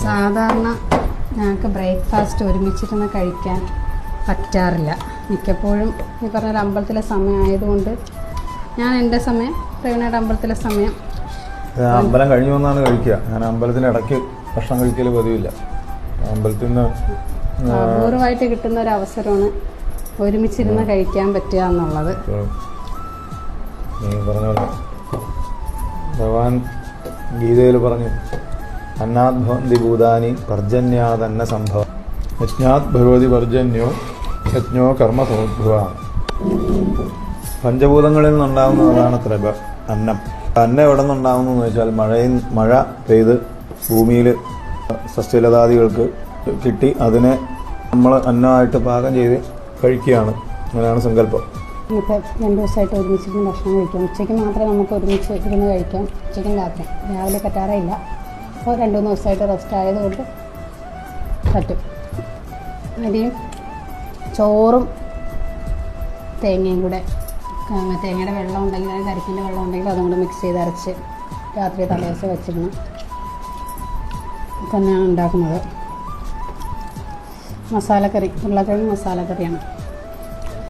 സാധാരണ ഞങ്ങൾക്ക് ബ്രേക്ക്ഫാസ്റ്റ് ഒരുമിച്ചിരുന്ന് കഴിക്കാൻ പറ്റാറില്ല. മിക്കപ്പോഴും ഈ പറഞ്ഞ അമ്പലത്തിലെ സമയമായതുകൊണ്ട് ഞാൻ എൻ്റെ സമയം, പ്രവീണയുടെ അമ്പലത്തിലെ സമയം അമ്പലം കഴിഞ്ഞു വന്നാണ് കഴിക്കുക. ഞാൻ അമ്പലത്തിന് ഇടയ്ക്ക് ഭക്ഷണം കഴിക്കൽ പതിവില്ല. അമ്പലത്തിൽ നിന്ന് അപൂർവമായിട്ട് കിട്ടുന്ന ഒരു അവസരമാണ് ഒരുമിച്ചിരുന്ന് കഴിക്കാൻ പറ്റുക എന്നുള്ളത്. നീ പറഞ്ഞ പോലെ ഭഗവാൻ ഗീതയിൽ പറഞ്ഞു, അന്നാത് ഭവന്തി ഭൂതാനി പർജന്യാതന്ന സംഭവം യജ്ഞാത് ഭഗവതി പർജന്യോ യജ്ഞോ കർമ്മ സമുദ്ഭവമാണ്. പഞ്ചഭൂതങ്ങളിൽ നിന്നുണ്ടാകുന്നതാണ് അത്ര അന്നം. അന്നം എവിടെ നിന്നുണ്ടാകുന്നതെന്ന് വെച്ചാൽ മഴ പെയ്ത് ഭൂമിയിൽ സസ്യലതാദികൾക്ക് കിട്ടി അതിനെ നമ്മൾ അന്നമായിട്ട് പാകം ചെയ്ത് കഴിക്കുകയാണ്. അങ്ങനെയാണ് സങ്കല്പം. ഇപ്പോൾ 2 ദിവസമായിട്ട് ഒരുമിച്ചിരുന്ന് ഭക്ഷണം കഴിക്കാം. ഉച്ചയ്ക്ക് മാത്രമേ നമുക്ക് ഒരുമിച്ച് ഇരുന്ന് കഴിക്കാം. ഉച്ചയ്ക്കും രാവിലെ പറ്റാറില്ല. അപ്പോൾ 2-3 ദിവസമായിട്ട് റെസ്റ്റ് ആയതുകൊണ്ട് പറ്റും. അരിയും ചോറും തേങ്ങയും കൂടെ, തേങ്ങയുടെ വെള്ളം ഉണ്ടെങ്കിൽ, അത് കരിക്കിൻ്റെ വെള്ളം ഉണ്ടെങ്കിൽ അതും കൂടെ മിക്സ് ചെയ്ത് അരച്ച് രാത്രി തലേദിവസം വെച്ചിരുന്നു തന്നെയാണ് ഉണ്ടാക്കുന്നത്. മസാലക്കറി, ഉരുളക്കിഴങ്ങ് മസാലക്കറിയാണ്.